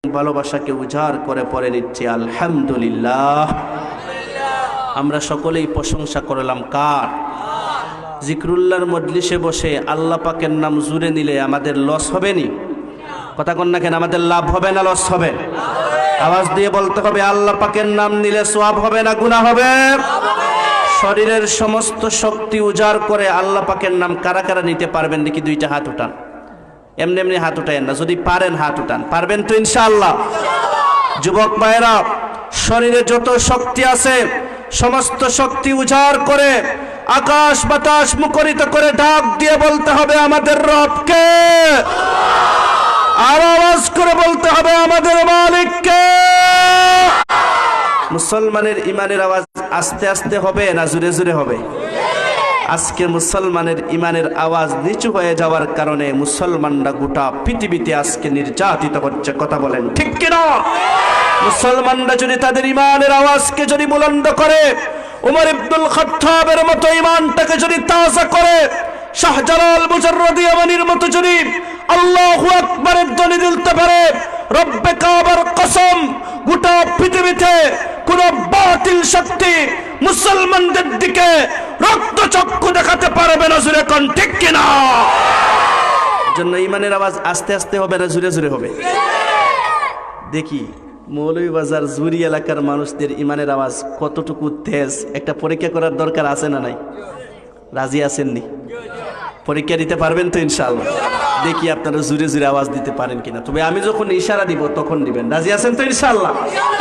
ভালোবাসাকে উজাড় করে পড়ে নিচ্ছি আলহামদুলিল্লাহ। আমরা সকলেই প্রশংসা করলাম কার? জিকরুল্লাহর মজলিসে বসে আল্লাহ পাকের নাম জুড়ে নিলে আমাদের লস হবে নি? কথা কন না কেন? আমাদের লাভ হবে না লস হবে? আওয়াজ দিয়ে বলতে হবে, আল্লাহ পাকের নাম নিলে সওয়াব হবে না গুনাহ হবে? শরীরের সমস্ত শক্তি উজাড় করে আল্লাহ পাকের নাম কারা কারা নিতে পারবেন নাকি? দুইটা হাত উঠান। এমনি এমনি হাত উঠায়েন না, যদি পারেন হাত উঠান। পারবেন তো ইনশাআল্লাহ? যুবক ভাইরা, শরীরে যত শক্তি আছে সমস্ত শক্তি উজাড় করে আকাশ বাতাস মুখরিত করে ডাক দিয়ে বলতে হবে আমাদের রবকে। আর আওয়াজ করে বলতে হবে আমাদের মালিককে। মুসলমানের ইমানের আওয়াজ আস্তে আস্তে হবে না জোরে জোরে হবে? আজকে মুসলমানের ইমানের আওয়াজ নিচু হয়ে যাওয়ার কারণে মুসলমানরা গোটা পৃথিবীতে আজকে নির্যাতিত হচ্ছে। কথা বলেন ঠিক কিনা? মুসলমানরা যদি তাদের ইমানের আওয়াজকে যদি বুলন্দ করে, উমর ইবনুল খাত্তাবের মতো ইমানটাকে যদি তাজা করে, শাহজালাল মুজাররদি ইয়ামানির মতো যদি আল্লাহু আকবারের ধ্বনি তুলতে পারে, রব্বে কাবার কসম গোটা পৃথিবীতে কোন বাতিল শক্তি মুসলমানদের দিকে রক্তচক্ষু দেখাতে পারবে না। জোরে কোন ঠিক কিনা? জন্য ইমানের আওয়াজ আস্তে আস্তে হবে না জোরে জোরে হবে? দেখি মৌলভীবাজার জুরি এলাকার মানুষদের ইমানের আওয়াজ কতটুকু তেজ, একটা পরীক্ষা করার দরকার আছে না নাই? রাজি আছেননি? পরীক্ষা দিতে পারবেন তো ইনশাআল্লাহ? দেখি আপনারা জুরে জুরে আওয়াজ দিতে পারেন কিনা। তবে আমি যখন ইশারা দিব তখন দিবেন। রাজি আছেন তো ইনশাআল্লাহ?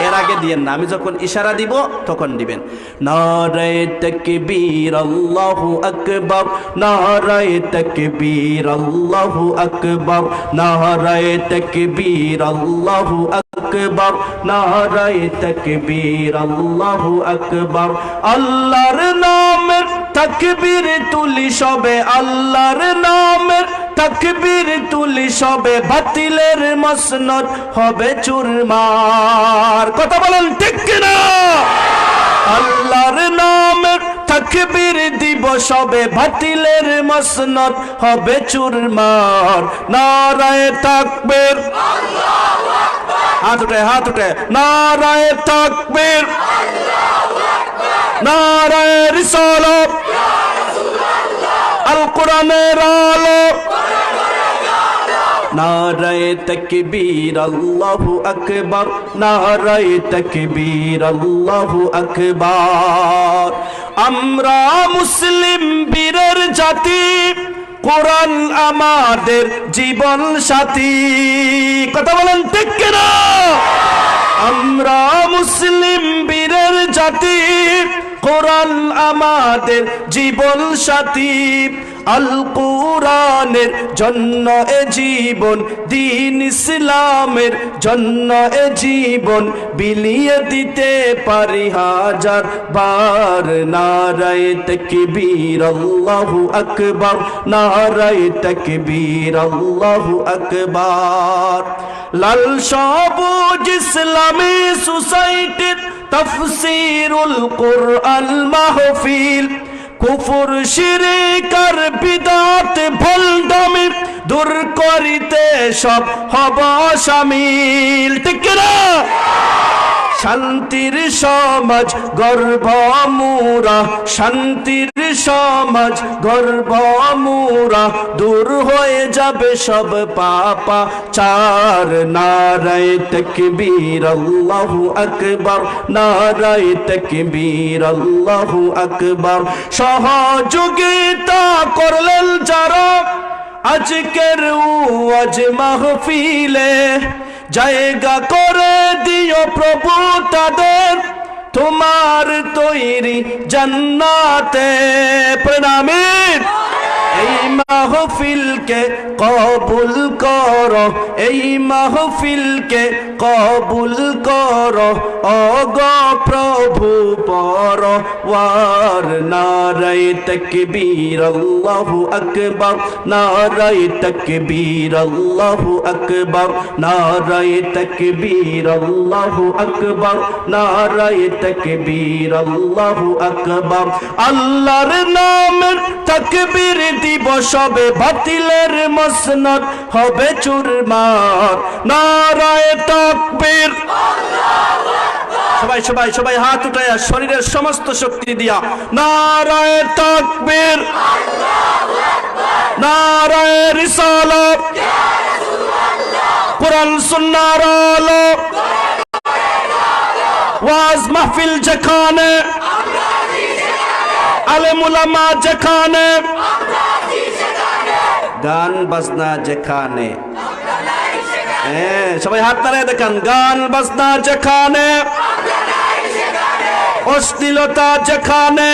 এর আগে দিয়েন না, আমি যখন ইশারা দিব তখন দিবেন। নারায়ে তাকবীর আল্লাহু আকবার, নারায়ে তাকবীর আল্লাহু আকবার, নারায়ে তাকবীর আল্লাহু আকবার, নারায়ে তাকবীর আল্লাহু আকবার। আল্লাহর নামের তাকবীর তুলি সবে, আল্লাহর নামের তাকবীর তুলি সবে, বাতিলের মসনদ হবে চুরমার। কথা বলেন ঠিক কিনা? আল্লাহর নামের তাকবীর দিব সবে, বাতিলের মসনদ হবে চুরমার। নারায়ে তাকবীর, আল্লাহু আকবার, হাত উঠে হাত উঠে, নারায়ে তাকবীর, আল্লাহু আকবার, নারায়ে রিসালাত, ইয়া রাসূলুল্লাহ, আল কোরআনের আলো, নারায়ে তাকবীর আল্লাহু আকবার, নারায়ে তাকবীর আল্লাহু আকবার। আমরা মুসলিম বীরের জাতি, কোরআন আমাদের জীবন সাথী। কথা বলেন ঠিক কিনা? আমরা মুসলিম বীরের জাতি, কোরআন আমাদের জীবন সাথী। আল কোরআনের জন্য এ জীবন, দ্বীন ইসলামের জন্য এ জীবন বিলিয়ে দিতে পারি হাজার বার। নারায়ে তাকবীর আল্লাহু আকবার, নারায়ে তাকবীর আল্লাহু আকবার। লাল সবুজ ইসলামী সোসাইটির তাফসীরুল কোরআন মাহফিল, কুফর শিরক আর বিদআত ভণ্ডামি দূর করিতে সব হব শামিল। ঠিক না? শান্তির সমাজ গর্ব মোরা, শান্তির সমাজ গর্ব মোরা, দূর হয়ে যাবে সব পাপা চার। নারায়ে তাকবীর আল্লাহু আকবার, নারায়ে তাকবীর আল্লাহু আকবার। সহযোগিতা করলেন যারা আজকের ওয়াজ মাহফিলে, জায়গা করে দিও প্রভু তাদের তোমার তৈরি জান্নাতে। প্রণামীর এই মাহফিলকে কবুল করো, এই মাহফিলকে কবুল করো ওগো প্রভু পরওয়ার। নারায়ে তাকবীর আল্লাহু আকবার, নারায়ে তাকবীর আল্লাহু আকবার, নারায়ে তাকবীর আল্লাহু আকবার, নারায়ে তাকবীর আল্লাহু আকবার। আল্লাহর নামের তাকবীর দিব সবে, বাতিলের মসনদ হবে চুরমার। নারায়ে তাকবীর, সবাই হাত উঠায়া শরীরের সমস্ত শক্তি দিয়া নারায়ে তাকবীর, নারায়ে রিসালাত, কুরআন সুন্নাহর আলো, ওয়াজ মাহফিল যেখানে, আলেম উলামা যেখানে, গান বাজনা যেখানে, সবাই হাত নাড়িয়ে দেখান, গান বাজনা যেখানে, অশ্লীলতা যেখানে,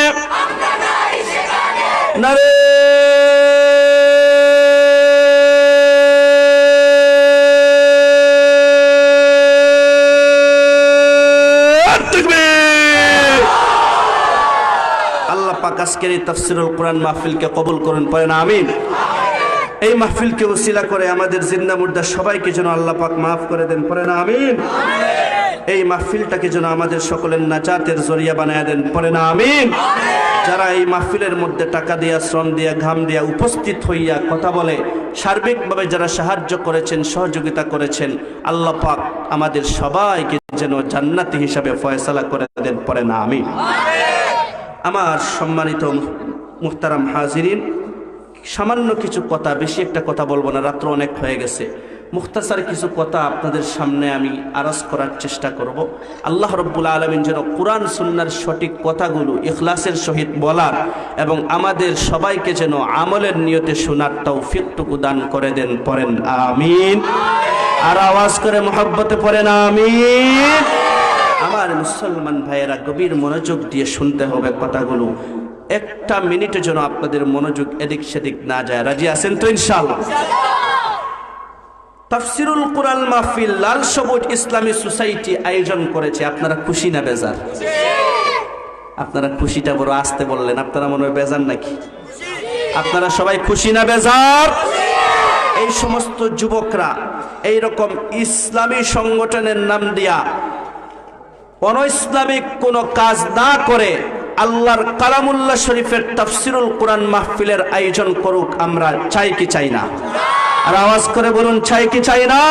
নারে আল্লাহ পাক আজকের এই তাফসীরুল কোরআন মাহফিলকে কবুল করুন, পড়েন আমিন। এই মাহফিলকে ওসিলা করে আমাদের জিন্দা মুর্দা সবাইকে যেন আল্লাহ পাক মাফ করে দেন, পড়েন আমিন। এই মাহফিলটাকে যেন আমাদের সকলের নাজাতের জরিয়া বানায় দেন, পড়েন আমিন। যারা এই মাহফিলের মধ্যে টাকা দিয়া, শ্রম দিয়া, ঘাম দিয়া উপস্থিত হইয়া কথা বলে সার্বিকভাবে যারা সাহায্য করেছেন, সহযোগিতা করেছেন, আল্লাহ পাক আমাদের সবাইকে যেন জান্নাতি হিসাবে ফয়সালা করে দেন, পড়েন আমিন। আমার সম্মানিত মুহতারাম হাজিরিন, সামান্য কিছু কথা, বেশি একটা কথা বলবো না, রাত্র অনেক হয়ে গেছে। মুখতাসার কিছু কথা আপনাদের সামনে আমি আরজ করার চেষ্টা করব। আল্লাহ রাব্বুল আলামিন যেন কুরআন সুন্নাহর সঠিক কথাগুলো ইখলাসের সহিত বলার এবং আমাদের সবাইকে যেন আমলের নিয়তে শোনার তৌফিকটুকু দান করে দেন, পড়েন আমিন। আর আওয়াজ করে মহব্বতে পড়েন আমিন। আমার মুসলমান ভাইয়েরা, গভীর মনোযোগ দিয়ে শুনতে হবে কথাগুলো। একটা মিনিটের জন্য আপনাদের মনোযোগ এদিক সেদিক না যায়। রাজি আছেন তো ইনশাআল্লাহ? তাফসীরুল কোরআন মাহফিল লাল সবুজ ইসলামী সোসাইটি আয়োজন করেছে। আপনারা খুশি না বেজার? আপনারা খুশিটা বড় আস্তে বললেন, আপনারা মনে হয় বেজার নাকি? আপনারা সবাই খুশি না বেজার? এই সমস্ত যুবকরা এইরকম ইসলামী সংগঠনের নাম দিয়া অনইসলামিক কোনো কাজ না করে আল্লাহর কালামুল্লাহ শরীফের তাফসীরুল কোরআন মাহফিলের আয়োজন করুক, আমরা চাই কি চাই না? আর আওয়াজ করে বলুন, চাই কি চাই না?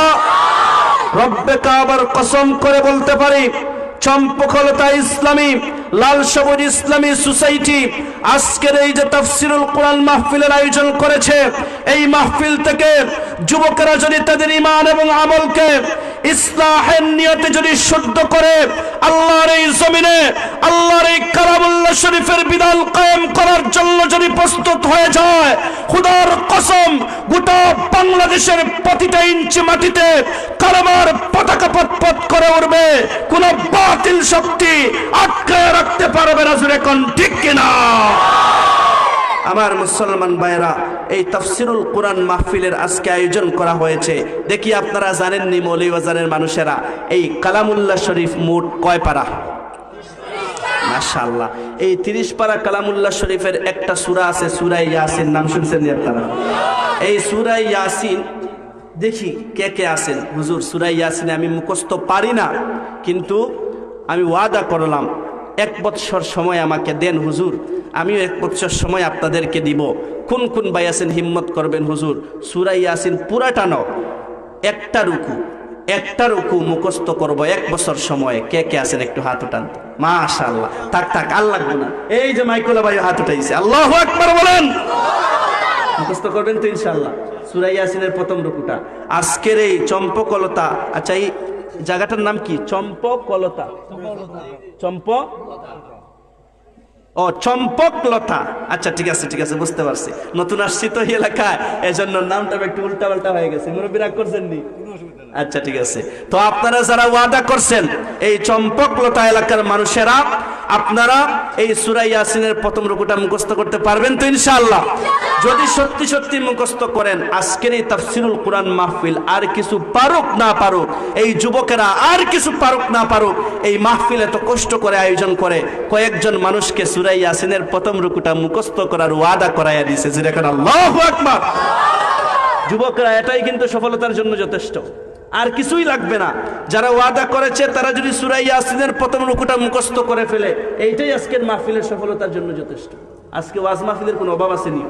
রব্বে কাবার কসম করে বলতে পারি, চম্পকলতা ইসলামী লাল সবুজ ইসলামী সোসাইটি আজকের এই যে তাফসীরুল কোরআন মাহফিলের আয়োজন করেছে, এই মাহফিল থেকে যুবকেরা যদি তাদের ঈমান এবং আমলকে ইসলাহের নিয়তে যদি শুদ্ধ করে আল্লাহর এই জমিনে আল্লাহর এই কালামুল্লাহ শরীফের বিধান কায়েম করার জন্য যদি প্রস্তুত হয়ে যায়, খোদার কসম গোটা বাংলাদেশের প্রতিটা ইঞ্চি মাটিতে কালেমার পতাকা পতপত করে উঠবে, কোন বাতিল শক্তি আটকায় রাখতে পারবে না। জোরে কোন ঠিক কিনা? আমার মুসলমান ভাইরা, এই তাফসীরুল কোরআন মাহফিলের আজকে আয়োজন করা হয়েছে। দেখি আপনারা জানেননি মৌলভীবাজারের মানুষেরা এই কালামুল্লাহ শরীফ মোট কয় পারা? মাশাআল্লাহ, এই 30 পারা কালামুল্লাহ শরীফের একটা সূরা আছে, সূরা ইয়াসিন। নাম শুনছেন আপনারা? এই সূরা ইয়াসিন দেখি কে কে আছেন। হুজুর সূরা ইয়াসিন আমি মুখস্থ পারি না, কিন্তু আমি ওয়াদা করলাম 1 বছর সময় আমাকে দেন হুজুর, আমিও 1 বছর সময় আপনাদেরকে দিব। কোন কোন ভাই আছেন হিম্মত করবেন? হুজুর সূরা ইয়াসিন পুরাটা ন, একটা রুকু মুখস্থ করব 1 বছর সময়ে। কে কে আছেন একটু হাত উঠান। মাশাআল্লাহ, থাক আর লাগবে না। এই যে মাইকুলা ভাই হাত উঠাইছে, আল্লাহু আকবার বলেন। মুখস্থ করবেন তো ইনশাআল্লাহ সূরা ইয়াসিনের প্রথম রুকুটা। আজকের এই চম্পকলতা, আচ্ছা এই জায়গাটার নাম কি? চম্পকলতা, চম্পকলতা। আচ্ছা ঠিক আছে বুঝতে পারছি, নতুন আসছি তো এলাকায়, এজন্য নামটা একটু উল্টাপাল্টা হয়ে গেছে। মুরব্বী রাগ করছেন নি? আচ্ছা ঠিক আছে। তো আপনারা যারা ওয়াদা করছেন এই চম্পকলতা এলাকার মানুষেরা, আপনারা এই সূরা ইয়াসিনের প্রথম রুকুটা মুখস্থ করতে পারবেন তো ইনশাআল্লাহ? যদি সত্যি মুখস্থ করেন, আজকের এই তাফসীরুল কোরআন মাহফিল আর কিছু পারুক না পারুক, এই যুবকেরা আর কিছু পারুক না পারুক, এই মাহফিল এত কষ্ট করে আয়োজন করে কয়েকজন মানুষকে সূরা ইয়াসিনের প্রথম রুকুটা মুখস্থ করার ওয়াদা করাইয়া দিয়েছে। যেটা আল্লাহু আকবার। যুবকরা এটাই কিন্তু সফলতার জন্য যথেষ্ট, আর কিছুই লাগবে না। যারা ওয়াদা করেছে তারা যদি সূরা ইয়াসিনের প্রথম রুকুটা মুখস্থ করে ফেলে, এইটাই আজকের মাহফিলের সফলতার জন্য যথেষ্ট। আজকে ওয়াজ মাহফিলের কোনো অভাব আসেনি।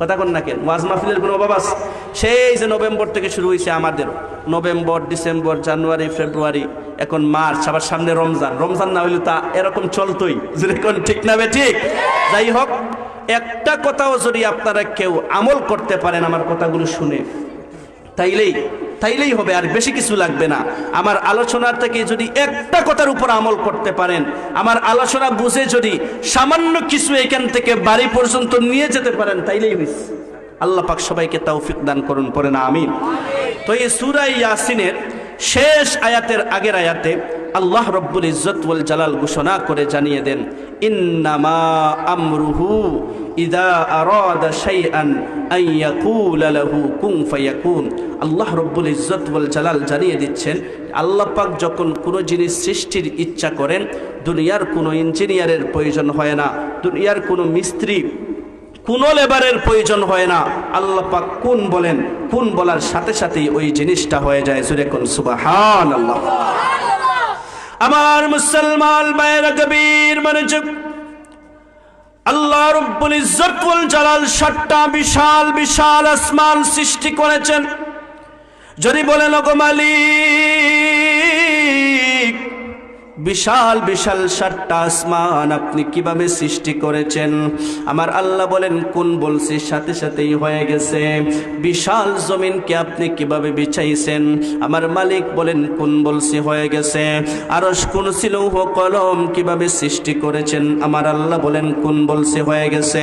কথা কন না কেন? ওয়াজ মাহফিলের কোনো অভাব আছে? সেই যে নভেম্বর থেকে শুরু হয়েছে আমাদের, নভেম্বর, ডিসেম্বর, জানুয়ারি, ফেব্রুয়ারি, এখন মার্চ, আবার সামনে রমজান। রমজান না হইলে তা এরকম চলতোই, যেরকম, ঠিক না বে ঠিক? যাই হোক, একটা কথাও যদি আপনারা কেউ আমল করতে পারেন আমার কথাগুলো শুনে, তাইলেই হবে, আর বেশি কিছু লাগবে না। আমার আলোচনার থেকে যদি একটা কথার উপর আমল করতে পারেন, আমার আলোচনা বুঝে যদি সামান্য কিছু এখান থেকে বাড়ি পর্যন্ত নিয়ে যেতে পারেন, তাইলেই হইছে। আল্লাহ পাক সবাইকে তৌফিক দান করুন, পড়ে না আমিন। তো এই সূরা ইয়াসিনের শেষ আয়াতের আগের আয়াতে আল্লাহ রব্বুল ইজ্জত ওয়াল জালাল ঘোষণা করে জানিয়ে দেন, ইন্নামা আমরুহু ইদা আরাদা শাইআন আন ইয়াকুলা লাহু কুন ফায়াকুন। আল্লাহ রব্বুল ইজ্জত ওয়াল জালাল জানিয়ে দিচ্ছেন, আল্লাহ পাক যখন কোনো জিনিস সৃষ্টির ইচ্ছা করেন, দুনিয়ার কোনো ইঞ্জিনিয়ারের প্রয়োজন হয় না, দুনিয়ার কোনো মিস্ত্রি, কোনো লেবারের প্রয়োজন হয় না। আল্লাহ পাক কুন বলেন, কুন বলার সাথে সাথেই ওই জিনিসটা হয়ে যায়। জোরে কোন সুবহানাল্লাহ। আমার মুসলমান ভাইয়েরা, কবির মনোযোগ, আল্লাহ রব্বুল ইজ্জত ওয়াল জালাল 7টা বিশাল বিশাল আসমান সৃষ্টি করেছেন। যদি বলেন ওগো মালিক, বিশাল বিশাল 7টা আসমান আপনি কিভাবে সৃষ্টি করেছেন? আমার আল্লাহ বলেন, কোন বলছি সাথে সাথেই হয়ে গেছে। বিশাল জমিনকে আপনি কিভাবে বিছাইছেন? আমার মালিক বলেন, কোন বলছি হয়ে গেছে। আরশ, কুরসি, লৌহ কলম কিভাবে সৃষ্টি করেছেন? আমার আল্লাহ বলেন, কোন বলছি হয়ে গেছে।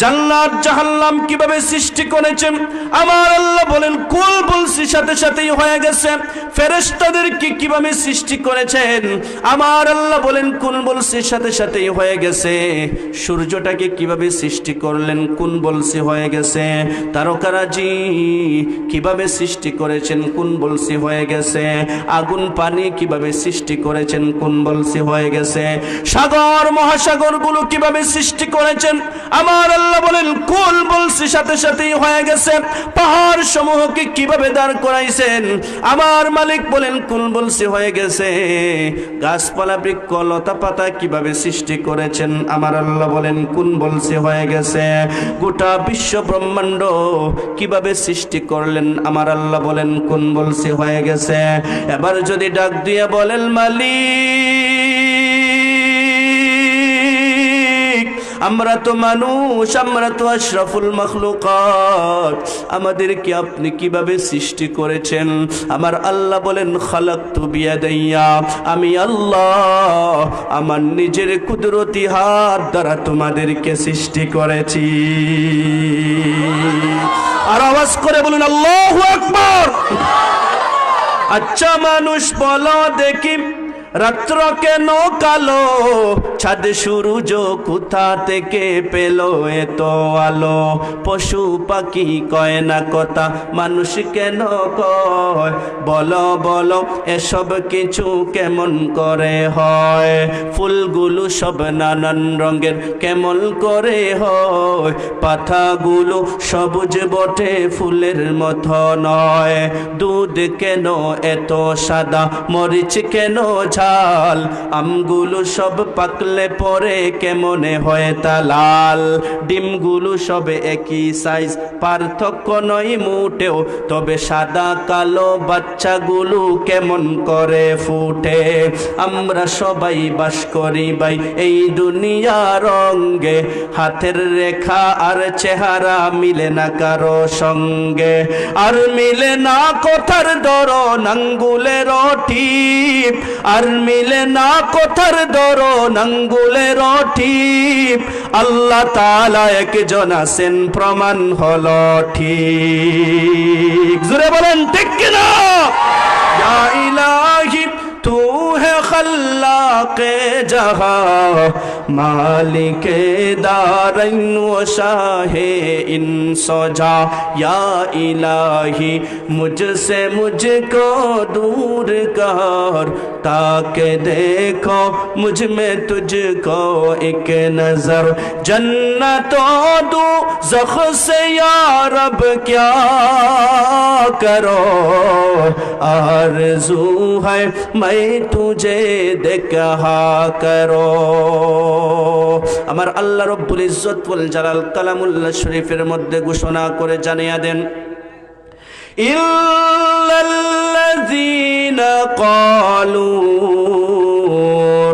জান্নাত জাহান্নাম কিভাবে সৃষ্টি করেছেন? আমার আল্লাহ বলেন, কোন বলছি সাথে সাথেই হয়ে গেছে। ফেরেশতাদেরকে কিভাবে সৃষ্টি করেছেন? আমার আল্লাহ বলেন, কোন বলছি সাথে সাথেই হয়ে গেছে। সূর্যটাকে কিভাবে সৃষ্টি করলেন? কোন বলছি হয়ে গেছে। তারকারাজি কিভাবে সৃষ্টি করেছেন? কোন বলছি হয়ে গেছে। আগুন পানি কিভাবে সৃষ্টি করেছেন? কোন বলছি হয়ে গেছে। সাগর মহাসাগর গুলো কিভাবে সৃষ্টি করেছেন? আমার আল্লাহ বলেন, কোন বলছি সাথে সাথেই হয়ে গেছে। পাহাড় সমূহকে কিভাবে দাঁড় করাইছেন? আমার মালিক বলেন, কোন বলছি হয়ে গেছে। গাছপালা, বৃক্ষ, লতা পাতা কিভাবে সৃষ্টি করেছেন? আমার আল্লাহ বলেন, কোন বলছি হয়ে গেছে। গোটা বিশ্ব ব্রহ্মাণ্ড কিভাবে সৃষ্টি করলেন? আমার আল্লাহ বলেন, কোন বলছি হয়ে গেছে। এবার যদি ডাক দিয়ে বলেন, মালিক, আমরা তো মানুষ, আমরা তো আশরাফুল মাখলুকাত, আমাদেরকে আপনি কিভাবে সৃষ্টি করেছেন? আমার আল্লাহ বলেন, খালাকতু বিয়াদাইয়া, আমি আল্লাহ আমার নিজের কুদরতি হাত দ্বারা তোমাদেরকে সৃষ্টি করেছি। আর আওয়াজ করে বলুন আল্লাহু আকবার। আচ্ছা মানুষ, বলো দেখি, রাত্র কেন কালো? চাঁদ সূরজ কোথা থেকে পেল এত আলো? পশু পাখি কয় না কথা, মানুষ কেন কয়? বলো বলো, এসব কিছু কেমন করে হয়? ফুলগুলো সব নানান রঙের কেমন করে হয়? পাতাগুলো সবুজ বটে, ফুলের মতো নয়। দুধ কেন এত সাদা, মরিচ কেন ঝাল? আমগুলো সব পাকলে পরে কেমনে হয় তা লাল? ডিমগুলো সব একই সাইজ, পার্থক্য নয় মোটেও, তবে সাদা কালো বাচ্চাগুলো কেমন করে ফুটে? আমরা সবাই বাস করি ভাই এই দুনিয়া রঙ্গে, হাতের রেখা আর চেহারা মিলে না কারো সঙ্গে। আর মিলে না কথার ধরন, আঙ্গুলের টিপ, আর মিলে না কথার ধরন, আঙ্গুলের টিপ। আল্লাহ তাআলা একজন আছেন, প্রমাণ হলো ঠিক। জোরে বলেন ঠিক কিনা? ইয়া ইলাহি তু হে খাল্লাকে জাহাঁ, মালিকে দারাইন ওয়া শাহে ইনসজা। या इलाही मुझसे मुझको दूर कर, ताके देखो मुझ में तुझको एक नजर। जन्नतों दोज़ख से या रब क्या करो, आरज़ू है मैं तुझे देखा करो। আমার আল্লাহ রব্বুল ইজ্জত ওয়াল জালাল কালামুল্লাহ শরীফের মধ্যে ঘোষণা করে জানিয়ে দেন, ইল্লাল্লাযীনা ক্বালু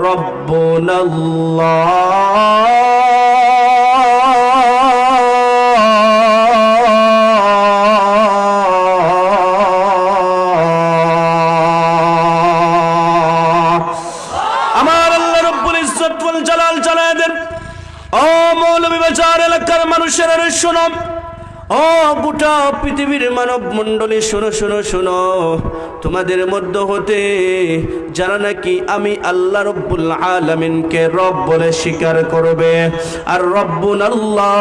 রাব্বুনাল্লাহ মানুষের শোনো, ও গোটা পৃথিবীর মানব মণ্ডলী শোনো শোনো শোনো, তোমাদের মধ্য হতে যারা নাকি আমি আল্লাহ রব্বুল আলামিনকে রব বলে স্বীকার করবে, আর রব্বুন আল্লাহ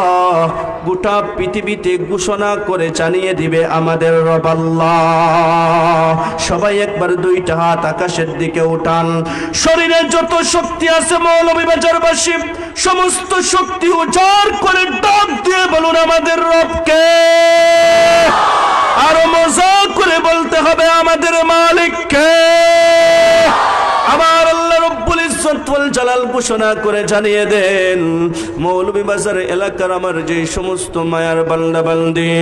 গোটা পৃথিবীতে ঘোষণা করে জানিয়ে দিবে আমাদের রব আল্লাহ। সবাই একবার দুইটা হাত আকাশের দিকে উঠান। শরীরে যত শক্তি আছে মৌলভীবাজারবাসী সমস্ত শক্তি উজাড় করে ডাক দিয়ে বলুন আমাদের রবকে। আরো মজা করে বলতে হবে আমাদের মালিককে। আমার আল্লাহ রব্বুল ইজ্জত ওয়াল জালাল ঘোষণা করে জানিয়ে দেন, মৌলভীবাজার এলাকার আমার যে সমস্ত মায়ার বান্দা বান্দি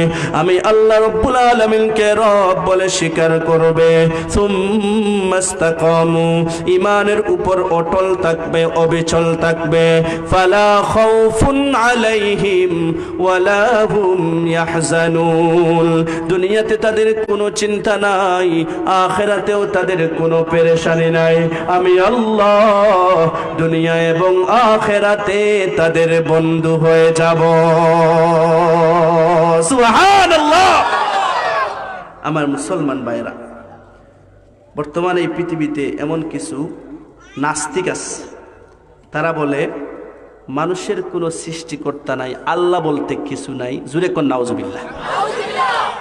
আমি আল্লাহ রব্বুল আলামিনকে রব বলে স্বীকার করবে, সুম্মাস্তাকামু ঈমানের উপর অটল থাকবে, অবিচল থাকবে, ফালা খাউফুন আলাইহিম ওয়ালা হুম ইয়াহজানুন, দুনিয়াতে তাদের কোনো চিন্তা নাই, আখিরাতেও তাদের কোনো পেরেশানি নাই। আমি আল্লাহ দুনিয়া এবং আখিরাতে তাদের বন্ধু হয়ে যাব। সুবহানাল্লাহ। আমার মুসলমান ভাইরা, বর্তমানে এই পৃথিবীতে এমন কিছু নাস্তিক আছে, তারা বলে মানুষের কোনো সৃষ্টিকর্তা নাই, আল্লাহ বলতে কিছু নাই। জুরে কোন নাউজুবিল্লাহ।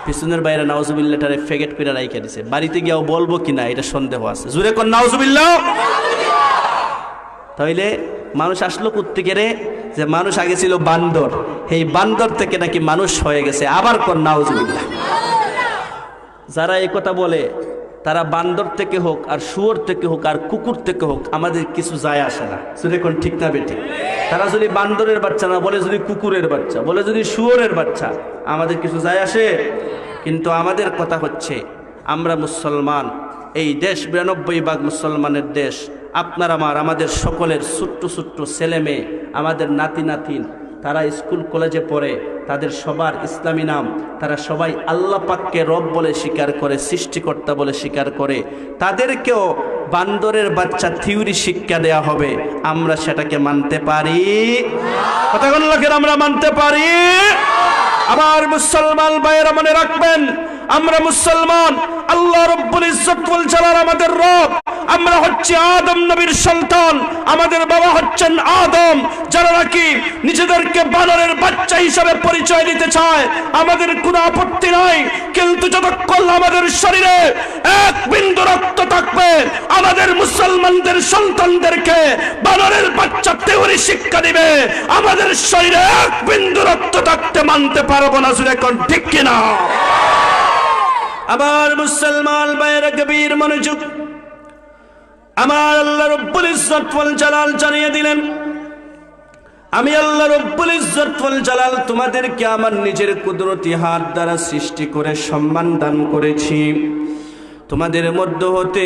পিছনের বাইরে নাউজুবিল্লাহটারে ফেগেট করে রাইখা দিছে, বাড়িতে গিয়েও বলবো কিনা এটা সন্দেহ আছে। জুরে কোন নাউজুবিল্লাহ। তাইলে মানুষ আসলো কোত্থেকে রে? যে মানুষ আগে ছিল বান্দর, এই বান্দর থেকে নাকি মানুষ হয়ে গেছে। আবার কোন নাউজুবিল্লাহ। যারা এই কথা বলে তারা বান্দর থেকে হোক আর শুয়োর থেকে হোক আর কুকুর থেকে হোক আমাদের কিছু যায় আসে না। জুরে কোন ঠিক না বেঠিক? তারা যদি বান্দরের বাচ্চা না বলে, যদি কুকুরের বাচ্চা বলে, যদি শুয়োরের বাচ্চা, আমাদের কিছু যায় আসে? কিন্তু আমাদের কথা হচ্ছে আমরা মুসলমান, এই দেশ 92 ভাগ মুসলমানের দেশ। আপনার আমাদের সকলের ছোট্ট ছোট্ট ছেলে মেয়ে, আমাদের নাতি নাতিন, তারা স্কুল কলেজে পড়ে, তাদের সবার ইসলামী নাম, তারা সবাই আল্লাহ পাককে রব বলে স্বীকার করে, সৃষ্টিকর্তা বলে স্বীকার করে। তাদেরকেও বান্দরের বাচ্চা থিওরি শিক্ষা দেয়া হবে, আমরা সেটাকে মানতে পারি? কথা কোন লোকের আমরা মানতে পারি? আবার মুসলমান ভাইয়েরা মনে রাখবেন, আমরা মুসলমান, আল্লাহ রব্বুল ইজ্জত ওয়াল জালাল আমাদের রব। আমরা হচ্ছে আদম নবীর সন্তান, আমাদের বাবা হচ্ছেন আদম। যারা নাকি নিজেদেরকে বানরের বাচ্চা হিসাবে পরিচয় দিতে চায় আমাদের কোনো আপত্তি নাই, কিন্তু যতক্ষণ আমাদের শরীরে এক বিন্দু রক্ত থাকবে আমাদের মুসলমানদের সন্তানদেরকে বানরের বাচ্চা থিওরি শিক্ষা দিবে, আমাদের শরীরে এক বিন্দু রক্ত থাকতে মানতে পারবো না। জুরে কোন ঠিক কিনা? আমার মুসলমান ভাইয়েরা গভীর মনোযোগ। আমার আল্লাহ রব্বুল ইজ্জত ওয়াল জালাল জানিয়ে দিলেন, আমি আল্লাহ রব্বুল ইজ্জত ওয়াল জালাল তোমাদেরকে আমার নিজের কুদরতি হাত দ্বারা সৃষ্টি করে সম্মান দান করেছি। তোমাদের মধ্য হতে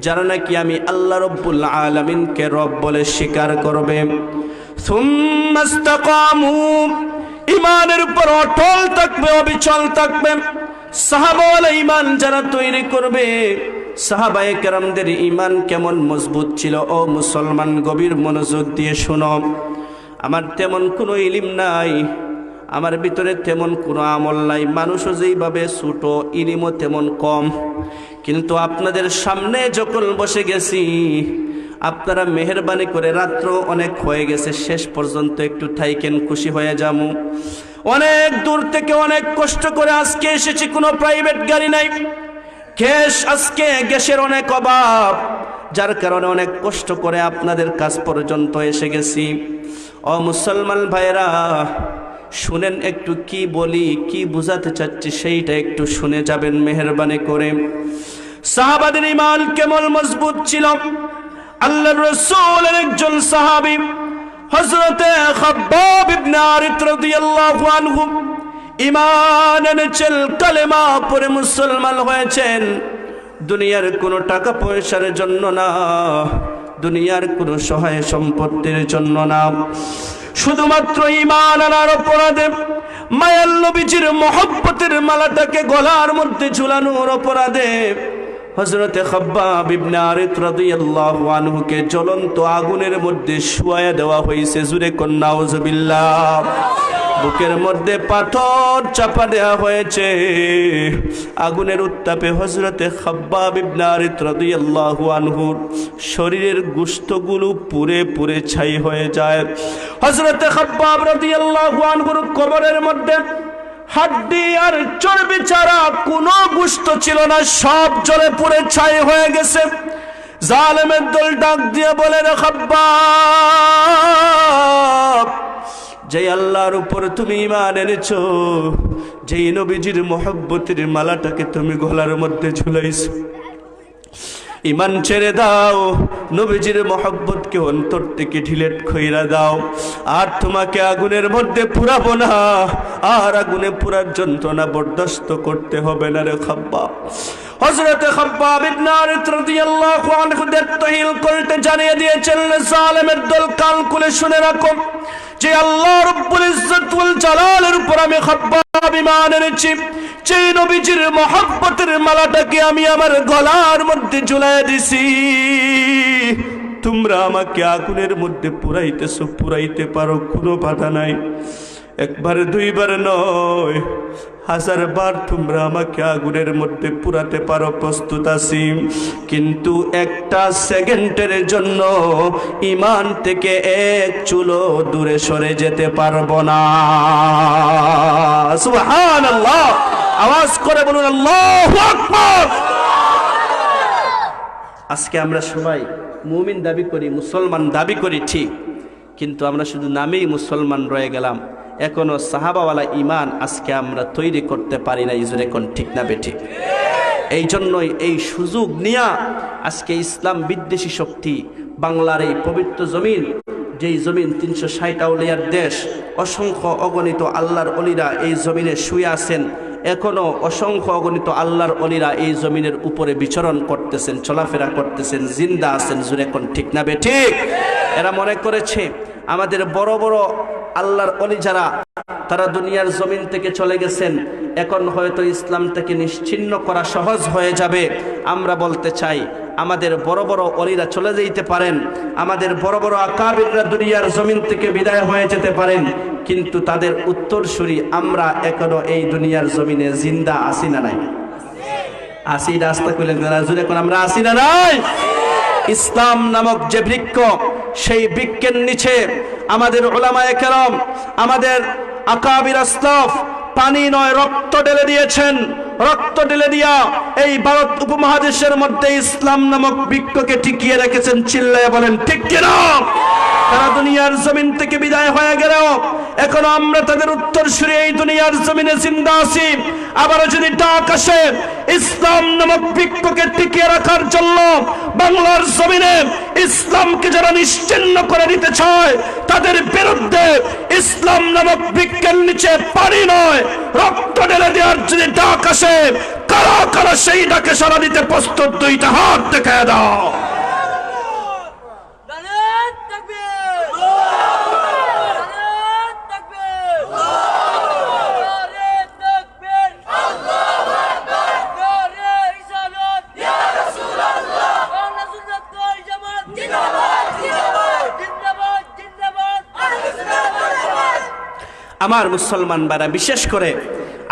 যারা নাকি আমি আল্লাহ রব্বুল আলামিনকে রব বলে স্বীকার করবে, সুম্মাস্তাকামু ঈমানের উপর অটল থাকবে, অবিচল থাকবে, সাহাবায়ে ঈমান যারা তৈরি করবে, সাহাবায়ে কেরামদের ঈমান কেমন মজবুত ছিল। ও মুসলমান, গভীর মনোযোগ দিয়ে শোনো। আমার তেমন কোনো ইলম নাই, আমার ভিতরে তেমন কোনো আমল নাই, মানুষও যেইভাবে ছোট, ইলমও তেমন কম, কিন্তু আপনাদের সামনে যখন বসে গেছি, আপনারা মেহেরবানি করে, রাত্র অনেক হয়ে গেছে, শেষ পর্যন্ত একটু থাইকেন, খুশি হয়ে যাবো। অনেক দূর থেকে অনেক কষ্ট করে আজকে এসেছি, কোনো প্রাইভেট গাড়ি নাই, আজকে গ্যাসের অনেক অভাব, যার কারণে অনেক কষ্ট করে আপনাদের কাছ পর্যন্ত এসে গেছি। ও মুসলমান ভাইরা, শুনেন একটু কি বলি, কি বুঝাতে চাচ্ছি সেইটা একটু শুনে যাবেন মেহেরবানি করে। সাহাবাদের ঈমান কেমন মজবুত ছিল। আল্লাহর রাসূলের একজন সাহাবী হযরতে খাব্বাব ইবনে আরিত রাদিয়াল্লাহু আনহু ঈমান এনেছেন, কালেমা পড়ে মুসলমান হয়েছেন। দুনিয়ার কোনো টাকা পয়সার জন্য না, দুনিয়ার কোনো সহায় সম্পত্তির জন্য না, শুধুমাত্র ঈমান আনার অপরাধে মায়ার নবীজির মহব্বতের মালাটাকে গলার মধ্যে ঝুলানোর অপরাধে হযরতে খাব্বাব ইবনে আরিত রাদিয়াল্লাহু আনহুকে জ্বলন্ত আগুনের মধ্যে শুয়ায়া দেওয়া হয়েছে। জুরে কোন নাউজুবিল্লাহ। বুকের মধ্যে পাথর চাপা দেওয়া হয়েছে। আগুনের উত্তাপে হযরতে খাব্বাব ইবনে আরিত রাদিয়াল্লাহু আনহুর শরীরের গোশতগুলো পুড়ে পুড়ে ছাই হয়ে যায়। হযরতে খাব্বাব রাদিয়াল্লাহু আনহুর কবরের মধ্যে হাড্ডি আর চর্বি ছাড়া কোনো গোশত ছিল না, সব জ্বলে পুড়ে ছাই হয়ে গেছে। জালেমের দল ডাক দিয়ে বলে, রে খাব্বাব, যে আল্লাহর উপর তুমি ঈমান এনেছো, যেই নবীজির মহব্বতের মালাটাকে তুমি গলার মধ্যে ঝুলাইছো, ঈমান ছেড়ে দাও, নবীজির মহব্বতকে অন্তর থেকে ঢিলেট কইরা দাও। আর তোমাকে আগুনের মধ্যে পুরাবো না, আর আগুনে পুরার যন্ত্রণা বরদাস্ত করতে হবে না রে খাব্বাব। হযরতে খাব্বাব ইবনে আরিত রাদিয়াল্লাহু আনহু তহিল করতে জানিয়ে দিয়েছেন, জালেমের দল কান খুলে শুনে রাখো, যে আল্লাহ রাব্বুল ইজ্জত ওয়াল জালালের উপর আমি খাব্বাব ঈমান এনেছি, যে নবীজির মহব্বতের মালাটাকে আমি আমার গলার মধ্যে ঝুলাইয়া দিছি, তোমরা আমাকে আগুনের মধ্যে পুরাইতেছো, পুরাইতে পারো, কোনো বাধা নাই। একবার দুইবার নয়, 1000 বার তোমরা আমাকে আগুনের মধ্যে পুরাতে পারো, প্রস্তুত আছি। কিন্তু একটা সেকেন্ডের জন্য ঈমান থেকে এক চুলো দূরে সরে যেতে পারবো না। সুবহানাল্লাহ। আওয়াজ করে বলুন আল্লাহু আকবার। আজকে আমরা সবাই মুমিন দাবি করি, মুসলমান দাবি করি ঠিক, কিন্তু আমরা শুধু নামেই মুসলমান রয়ে গেলাম। এখনো সাহাবাওয়ালা ঈমান আজকে আমরা তৈরি করতে পারি না। ইজরে কোন ঠিক না বেঠিক? এই জন্যই এই সুযোগ নিয়া আজকে ইসলাম বিদ্বেষী শক্তি বাংলার এই পবিত্র জমিন, যেই জমিন 360 আউলিয়ার দেশ, অসংখ্য অগণিত আল্লাহর অলিরা এই জমিনে শুয়ে আছেন, এখনো অসংখ্য অগণিত আল্লাহর অলিরা এই জমিনের উপরে বিচরণ করতেছেন, চলাফেরা করতেছেন, জিন্দা আছেন। জুরে কোন ঠিক না বেঠিক? এরা মনে করেছে আমাদের বড় বড় আল্লাহর অলি যারা, তারা দুনিয়ার জমিন থেকে চলে গেছেন, এখন হয়তো ইসলাম থেকে নিশ্চিহ্ন করা সহজ হয়ে যাবে। আমরা বলতে চাই, আমাদের বড় বড় অলিরা চলে যেতে পারেন, আমাদের বড় বড় আকাবিররা দুনিয়ার জমিন থেকে বিদায় হয়ে যেতে পারেন, কিন্তু তাদের উত্তরসূরি আমরা এখনো এই দুনিয়ার জমিনে জিন্দা আছি না নাই? আসি। রাস্তা খুলে জুড়ে এখন আমরা আসি না নাই? ইসলাম নামক যে বৃক্ষ, সেই বৃক্ষের নিচে আমাদের উলামায়ে কেরাম, আমাদের আকাবির আসলাফ পানি নয় রক্ত ঢেলে দিয়েছেন। রক্ত ঢেলে দিয়া এই ভারত উপমহাদেশের মধ্যে ইসলাম নামক বৃক্ষকে টিকিয়ে রেখেছেন। চিল্লায় বলেন ঠিক কিনা? তারা দুনিয়ার জমিন থেকে বিদায় হয়ে গেলেও এখনো আমরা তাদের উত্তরসূরি এই দুনিয়ার জমিনে জিন্দা আছি। আবারও যদি ডাক আসে ইসলাম নামক বৃক্ষকে টিকিয়ে রাখার জন্য, বাংলার জমিনে ইসলামকে যারা নিশ্চিহ্ন করে দিতে চায়, তাদের বিরুদ্ধে ইসলাম নামক বৃক্ষের নিচে পানি নয় রক্ত ঢেলে দেওয়ার যদি ডাক আসে, কারা কারা সেই ডাকে সাড়া দিতে প্রস্তুত? দুইটা হাত দেখায় দাও। আমার মুসলমান ভাইরা, বিশেষ করে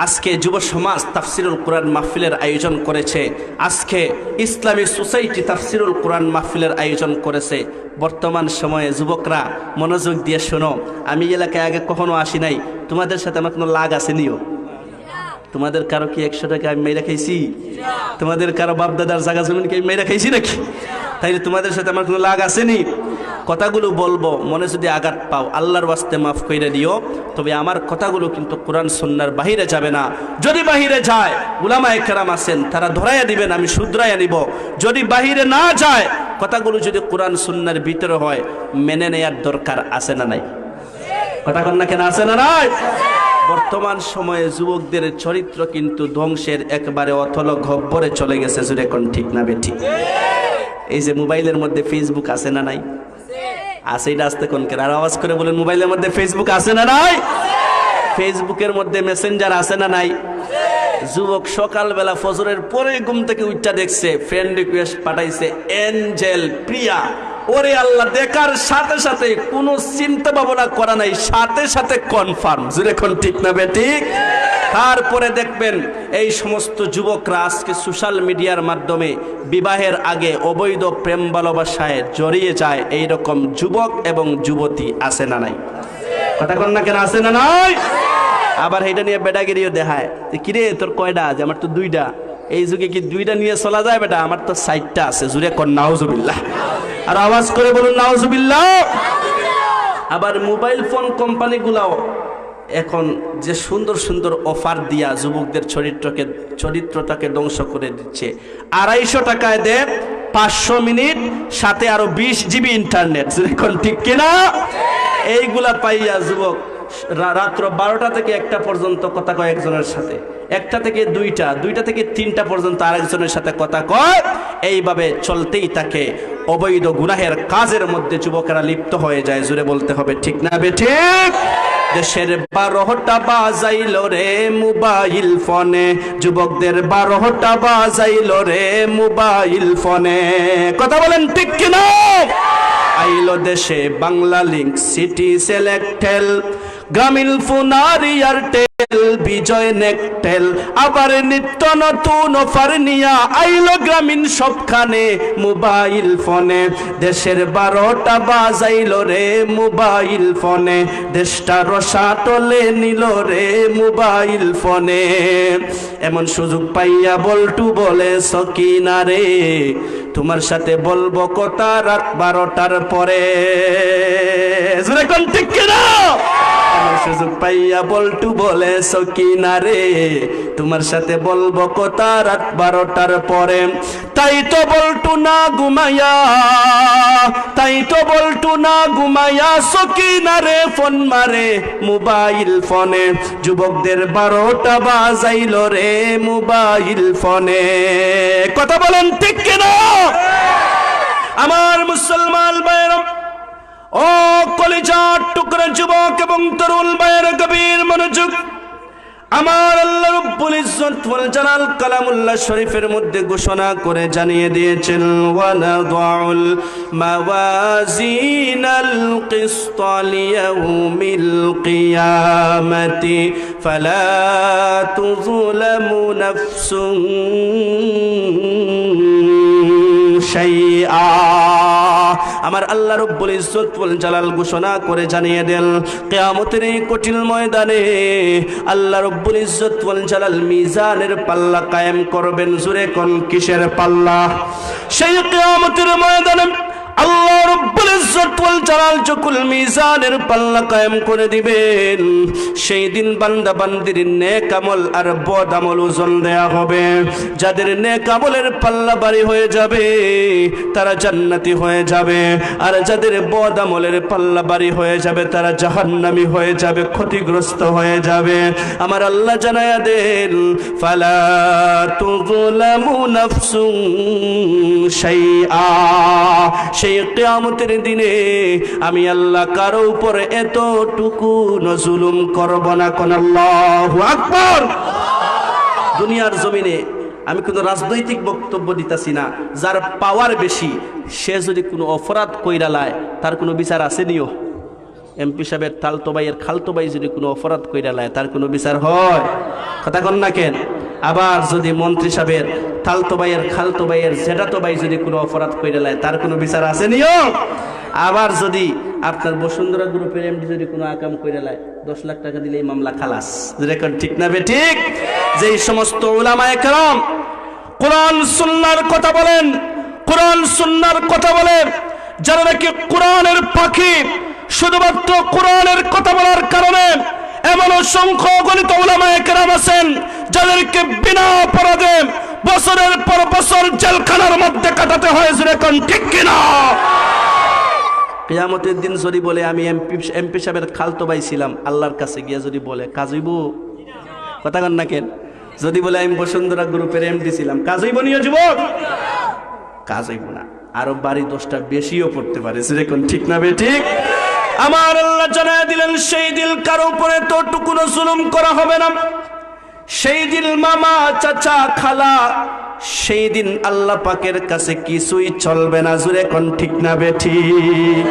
আজকে যুব সমাজ তাফসিরুল কোরআন মাহফিলের আয়োজন করেছে, আজকে ইসলামী সোসাইটি তাফসিরুল কোরআন মাহফিলের আয়োজন করেছে। বর্তমান সময়ে যুবকরা মনোযোগ দিয়ে শোনো, আমি এলাকায় আগে কখনো আসি নাই, তোমাদের সাথে আমার কোনো লাগ আসেনিও। তোমাদের কারো কি 100 টাকা আমি মেয়েরা খাইছি? তোমাদের কারো বাপদাদার জায়গা জমিনকে আমি মেয়েরা খাইছি নাকি? তাইলে তোমাদের সাথে আমার কোনো লাগ আসেনি। কথাগুলো বলবো, মনে যদি আঘাত পাও আল্লাহর ওয়াস্তে মাফ কইরা দিও। তবে আমার কথাগুলো কিন্তু কোরআন সুন্নাহর বাহিরে যাবে না। যদি বাহিরে যায় উলামায়ে কেরাম আছেন, তারা ধরাইয়া দিবেন, আমি শুধরাইয়া নিব। যদি বাহিরে না যায় কথাগুলো যদি কোরআন সুন্নাহর ভিতরে হয় মেনে নেয়ার দরকার আছে না নাই? কথা কন না কেন, আছে না নাই? বর্তমান সময়ে যুবকদের চরিত্র কিন্তু ধ্বংসের একবারে অথল গহ্বরে চলে গেছে, জুড়ে কোন ঠিক না বেঠি? এই যে মোবাইলের মধ্যে ফেসবুক আছে না নাই? আছে, এটা আসতে কোন কেন, আর আওয়াজ করে বলেন, মোবাইলের মধ্যে ফেসবুক আছে না নাই? ফেসবুকের মধ্যে মেসেঞ্জার আছে না নাই? যুবক সকালবেলা ফজরের পরে ঘুম থেকে উঠা দেখছে ফ্রেন্ড রিকোয়েস্ট পাঠাইছে এঞ্জেল প্রিয়া, ওরে আল্লাহ, দেখার সাথে সাথে কোনো চিন্তা ভাবনা করা নাই, সাথে সাথে কনফার্ম, জুড়ে কোন ঠিক না বেঠিক? তারপরে দেখবেন এই সমস্ত যুবকরা আজকে সোশ্যাল মিডিয়ার মাধ্যমে বিবাহের আগে অবৈধ প্রেম ভালোবাসায় জড়িয়ে যায়। এইরকম যুবক এবং যুবতী আছে না নাই? কথা কন না কেন, আছে না নাই? আবার এটা নিয়ে বেটাগিরিও দেখায়, কিরে তোর কয়টা? যে আমার তো দুইটা। এই যুগে কি দুইটা নিয়ে চলা যায় বেটা? আমার তো 60টা আছে, জুড়ে কর নাউজুবিল্লাহ, আর আওয়াজ করে বলুন নাউজুবিল্লাহ। আবার মোবাইল ফোন কোম্পানিগুলাও এখন যে সুন্দর সুন্দর অফার দিয়া যুবকদের চরিত্রটাকে ধ্বংস করে দিচ্ছে। 250 টাকায় দে 500 মিনিট, সাথে আরো 20 জিবি ইন্টারনেট, এখন ঠিক কিনা? এইগুলা পাইয়া যুবক রাত্র 12টা থেকে 1টা পর্যন্ত কথা কয় একজনের সাথে, 1টা থেকে 2টা, 2টা থেকে 3টা পর্যন্ত আরেকজনের সাথে কথা কয়। এইভাবে চলতেই থাকে, অবৈধ গুনাহের কাজের মধ্যে যুবকেরা লিপ্ত হয়ে যায়, জুড়ে বলতে হবে ঠিক না বেঠিক? দেশের 12টা বাজাইল রে মোবাইল ফোনে, যুবকদের 12টা বাজাইল রে মোবাইল ফোনে, কথা বলেন ঠিক কিনা? আইলো দেশে বাংলা লিংক, সিটি সিলেক্টেল, গ্রামীণ ফোন আর এয়ারটেল, বিজয় নেকটেল, আবার নিত্য নতুন অফার নিয়া আইলো গ্রামীণ সবখানে মোবাইল ফোনে। দেশের 12টা বাজাইলো রে মোবাইল ফোনে, দেশটা রসা টলে নিল রে মোবাইল ফোনে। এমন সুযোগ পাইয়া বল্টু বলে সকিনা রে, তোমার সাথে বলবো কথা রাত 12টার পরে, ঠিক কিনা? সুযোগ পাইয়া বল্টু বলে সকিনা রে, তোমার সাথে বলবো কথা রাত 12টার পরে। তাই তো বল্টু না ঘুমাইয়া, তাই তো বল্টু না ঘুমাইয়া সকিনা রে ফোন মারে মোবাইল ফোনে, যুবকদের 12টা বাজাইল রে মোবাইল ফোনে, কথা বলেন ঠিক কিনা? আমার মুসলমান ভাইরা ও কলিজার টুকরা যুবক এবং তরুণ ভাইয়ের গভীর মনোযোগ, আমার আল্লাহ রাব্বুল ইজ্জত ওয়াল জালাল কালামুল্লাহ শরীফের মধ্যে ঘোষণা করে জানিয়ে দিয়েছেন, ওয়া নাদাউল মাওয়াজিনাল কিসত লিয়াউমিল কিয়ামাতি ফালা তুযলামু নাফসুন শাইআ। আমার আল্লাহ রাব্বুল ইজ্জত ওয়াল জালাল ঘোষণা করে জানিয়ে দেন, কিয়ামতের এই কঠিন ময়দানে আল্লাহ রাব্বুল ইজ্জত ওয়াল জালাল মিজানের পাল্লা কায়েম করবেন, জোরে কোন কিসের পাল্লা? সেই কিয়ামতের ময়দানে আল্লাহ রাব্বুল ইজ্জত ওয়াল জালাল যখন মিজানের পাল্লা কায়েম করে দিবেন, সেই দিন বান্দা বান্দির নেক আমল আর বদ আমল ওজন দেয়া হবে। যাদের নেক আমলের পাল্লা ভারী হয়ে যাবে তারা জান্নাতি হয়ে যাবে, আর যাদের বদ আমলের পাল্লা ভারী হয়ে যাবে তারা জাহান্নামী হয়ে যাবে, ক্ষতিগ্রস্ত হয়ে যাবে। আমার আল্লাহ জানায়া দেন, ফালা তুযলামু নাফসুন শাইআ। সেই কিয়ামতের দিনে আমি আল্লাহ কারো উপরে এতটুকু জুলুম করব না, কোন আল্লাহু আকবার। দুনিয়ার জমিনে আমি কোনো রাজনৈতিক বক্তব্য দিতেছি না, যার পাওয়ার বেশি সে যদি কোনো অপরাধ কইরা লায় তার কোনো বিচার আছে নিও? এমপি সাহেবের তালতো ভাইয়ের খালতো ভাই যদি কোনো অপরাধ কইরা লায় তার কোনো বিচার হয়? কথা কন না কেন? আবার যদি মন্ত্রী সাহেবের তালতো ভাইয়ের খালতো ভাইয়ের জেঠাতো ভাই যদি কোনো অপরাধ কইরা লায় তার কোনো বিচার আছে নিও? আবার যদি আপনার বসুন্ধরা গ্রুপের এমডি যদি কোনো আকাম কইরা লায় 10 লাখ টাকা দিলেই মামলা খালাস, যেরকম ঠিক না বে ঠিক? যেই সমস্ত উলামায়ে কেরাম কোরআন সুন্নাহর কথা বলেন, কোরআন সুন্নাহর কথা বলেন, যারা নাকি কোরআনের পাখি, শুধুমাত্র কোরআনের কথা বলার কারণে এমন অসংখ্য গণিত উলামায়ে কেরাম আছেন যাদেরকে বিনা অপরাধে বছরের পর বছর জেলখানার মধ্যে কাটাতে হয়, যেরকম ঠিক কিনা? কিয়ামতের দিন যদি বলে আমি এমপি সাহেবের খালতো ভাই ছিলাম, আল্লাহর কাছে গিয়া যদি বলে কাজ হইব? কথা কন না কেন? যদি বলে আমি বসুন্ধরা গ্রুপের এমডি ছিলাম, কাজ হইব নিয়ে যুবক? কাজ হইব না, আরো বাড়ি 10টা বেশিও পড়তে পারে, সেরকম ঠিক না বে ঠিক? আমার আল্লাহ জানায় দিলেন সেই দিন কারো উপরে তো টুকুনো জুলুম করা হবে না। সেই দিন মামা, চাচা, খালা, সেই দিন আল্লাহ পাকের কাছে কিছুই চলবে না, জুরে কোন ঠিক না বে ঠিক?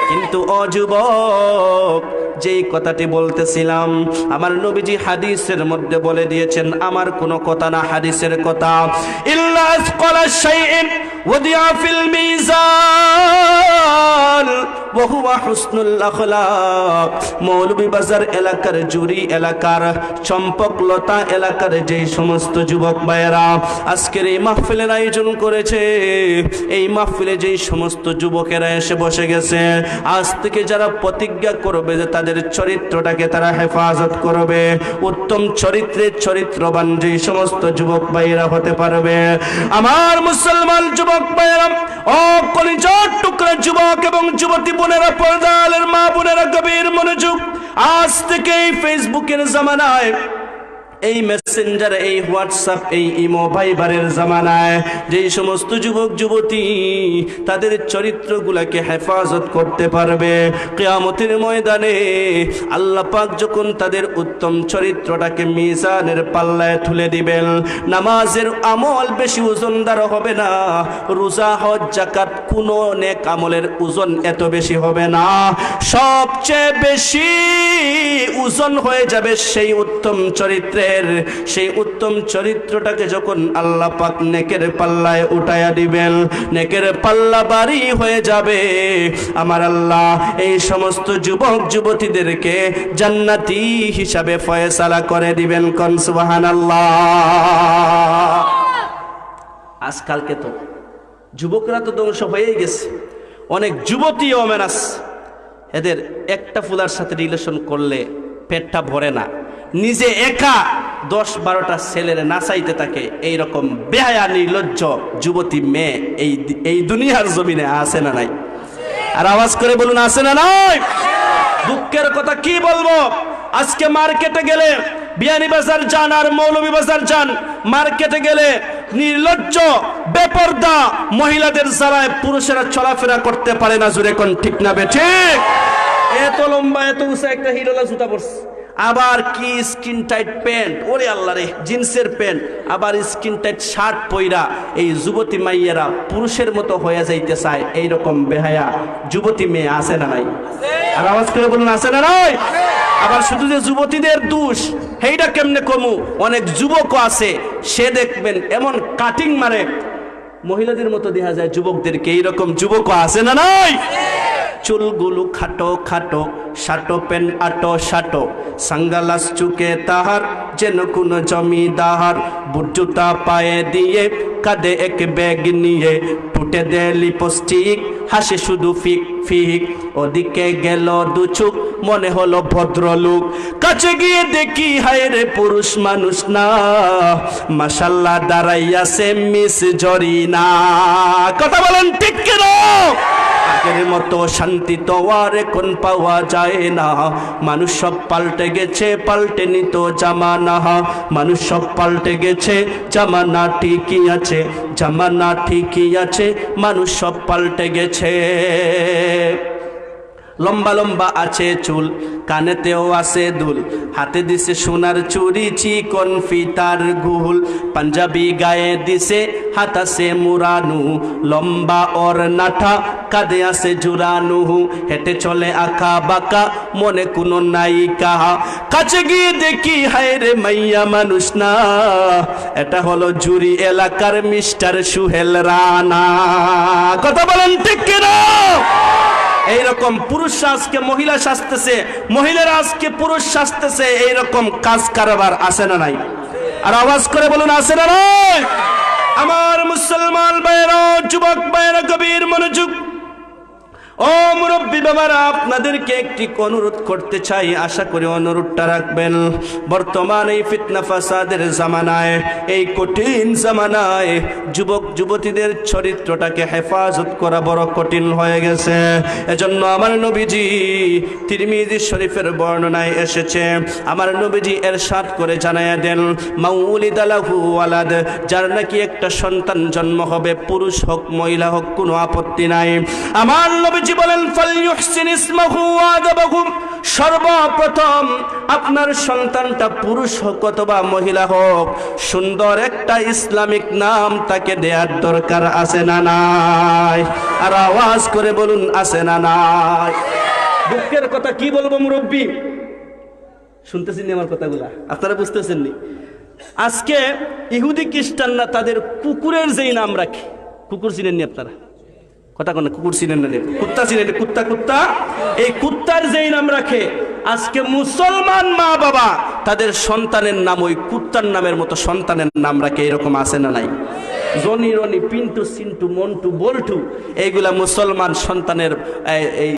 কিন্তু অযুবক, যেই কথাটি বলতেছিলাম, আমার নবীজি হাদিসের মধ্যে বলে দিয়েছেন, আমার কোনো কথা না, হাদিসের কথা, ইল্লা আসqala শাইইন ওয়াদিআ ফিল মিজান ওয়া হুয়া হুসনুল আখলাক। মৌলভীবাজার এলাকার, জুরি এলাকার, চম্পকলতা এলাকার যেই সমস্ত যুবক ভাইয়েরা আজকের এই মাহফিলের আয়োজন করেছে, এই মাহফিলে যেই সমস্ত যুবকেরা এসে বসে গেছে, আজ থেকে যারা প্রতিজ্ঞা করবে যে তাদের চরিত্রটাকে তারা হেফাজত করবে, উত্তম চরিত্রের চরিত্রবান যেই সমস্ত যুবক ভাইয়েরা হতে পারবে, আমার মুসলমান যুবক ভাইয়েরা, ও কলিজার টুকরা যুবক এবং যুবতী বোনেরা, পর্দালের মা বোনেরা, গভীর মনোযোগ। আজ থেকে এই ফেসবুকের জামানায়, এই মেসেঞ্জার, এই হোয়াটসঅ্যাপ, এই ইমো ভাইবারের জামানায় যেই সমস্ত যুবক যুবতী তাদের চরিত্রগুলোকে হেফাজত করতে পারবে, কিয়ামতের ময়দানে আল্লাহ পাক যখন তাদের উত্তম চরিত্রটাকে মিজানের পাল্লায় তুলে দিবেন, নামাজের আমল বেশি ওজনদার হবে না, রোজা, হজ, যাকাত, কোনো নেক আমলের ওজন এত বেশি হবে না, সবচেয়ে বেশি ওজন হয়ে যাবে সেই উত্তম চরিত্রে। সেই উত্তম চরিত্রটাকে যখন আল্লাহ পাক নেকের পাল্লায় উঠায়া দিবেন, নেকের পাল্লা বাড়ি হয়ে যাবে, আমার আল্লাহ এই সমস্ত যুবক যুবতীদেরকে জান্নাতি হিসাবে ফয়সালা করে দিবেন। কোন সুবহানাল্লাহ। আজকালকে তো যুবকরা তো ধ্বংস হয়েই গেছে, অনেক যুবতী ওমেনাস, এদের একটা ফুলার সাথে রিলেশন করলে পেটটা ভরে না, নিজে একা 10-12টা ছেলের নাচাইতে থাকে, এইরকম বেহায়া নির্লজ্জ যুবতী মেয়ে এই দুনিয়ার জমিনে আছে না নাই? আর আওয়াজ করে বলুন, আছে না নাই? দুঃখের কথা কি বলবো, আজকে মার্কেটে গেলে, বিয়ানীবাজার যান আর মৌলভীবাজার যান, মার্কেটে গেলে নির্লজ্জ বেপরদা মহিলাদের যারা পুরুষেরা চলাফেরা করতে পারে না, জুরে কোন ঠিক না বে ঠিক? এত লম্বা, এত উঁচা একটা হিরোলা জুতা পরছে, আবার কি স্কিন টাইট প্যান্ট, ওরে আল্লাহ রে, জিন্সের প্যান্ট, আবার স্কিন টাইট শার্ট পইরা এই যুবতী মাইয়েরা পুরুষের মতো হয়ে যাইতে চায়, এইরকম বেহায়া যুবতী মেয়ে আছে না নাই? আর আওয়াজ করে বলুন, আছে না নাই? আবার শুধু যে যুবতীদের দোষ সেইটা কেমনে কমু, অনেক যুবকও আছে, সে দেখবেন এমন কাটিং মারে মহিলাদের মতো দেখা যায় যুবকদেরকে, এইরকম যুবকও আছে না নাই? চুলগুলো খাটো খাটো, শাটো পেন আটো শাটো, সাঙ্গালাস চুকে তাহার যেন কোন জমিদার, বুটজুতা পায়ে দিয়ে কাঁধে এক ব্যাগ নিয়ে, ফুটে দে লিপস্টিক, হাসে শুধু ফিক ফিক, ওদিকে গেল দুচুক, মনে হলো ভদ্রলোক, কাছে গিয়ে দেখি হায় রে পুরুষ মানুষ না, মাশাল্লাহ দাঁড়াইয়াছে মিস জরিনা। কথা বলেন ঠিক কিনা? আগের মতো শান্তি তো আর এখন পাওয়া যায় না, মানুষ সব পাল্টে গেছে, পাল্টেনি তো জামানা, মানুষ সব পাল্টে গেছে, জামানা ঠিকই আছে, জামানা ঠিকই আছে, মানুষ সব পাল্টে গেছে। লম্বা লম্বা আছে চুল, কানেতেও আছে দুল, হাতে দিছে সোনার চুরি, চিকন ফিতার গুল, পাঞ্জাবি গায়ে দিছে, হাত আছে মুরানু, লম্বা ওর নাঠা, কাঁধে আছে জুরানু, হেঁটে চলে আঁকা বাঁকা, মনে কোনো নায়িকা, কাছে গিয়ে দেখি হায় রে মাইয়া মানুষ না, এটা হলো জুরি এলাকার মিস্টার সুহেল রানা। কথা বলেন ঠিক কিনা? এইরকম পুরুষরা আজকে মহিলা সাজতেছে, মহিলারা আজকে পুরুষ সাজতেছে, এইরকম কাজ কারবার আছে না নাই? আর আওয়াজ করে বলুন, আছে না নাই? আমার মুসলমান ভাইয়েরা, যুবক ভাইয়েরা, গভীর মনোযোগ। ও ও মুরব্বী বাবারা, আপনাদেরকে একটি অনুরোধ করতে চাই, আশা করি অনুরোধটা রাখবেন। বর্তমান এই ফিতনা ফাসাদের জামানায়, এই কঠিন জামানায় যুবক যুবতীদের চরিত্রটাকে হেফাজত করা বড় কঠিন হয়ে গেছে। এজন্য আমার নবীজি, তিরমিজি শরীফের বর্ণনায় এসেছে, আমার নবীজি ইরশাদ করে জানায়া দেন, মাউলিদা লাহু ওয়ালাদ, যার নাকি একটা সন্তান জন্ম হবে, পুরুষ হোক মহিলা হোক কোনো আপত্তি নাই, আমার নবীজি বলেন ফালইউহসিন ইসমাহু ওয়া আদাবাহু, সর্বপ্রথম আপনার সন্তানটা পুরুষ হোক অথবা মহিলা হোক, সুন্দর একটা ইসলামিক নাম তাকে দেওয়ার দরকার আছে না নাই? আর আওয়াজ করে বলুন, আছে না নাই? দুঃখের কথা কি বলবো মুরব্বী, শুনতেছেন আমার কথাগুলা, আপনারা বুঝতেছেন নি? আজকে ইহুদি খ্রিস্টানরা তাদের কুকুরের যেই নাম রাখে, কুকুর চিনেননি আপনারা? কথা কোন কুকুর চিনেন না, কুত্তা চিনেন? কুত্তা কুত্তা, এই কুত্তার যেই নাম রাখে, আজকে মুসলমান মা বাবা তাদের সন্তানের নাম ওই কুত্তার নামের মতো সন্তানের নাম রাখে। এরকম আছে না নাই? জনি রনি পিন্টু সিন্টু মন্টু বল্টু, এইগুলা মুসলমান সন্তানের এই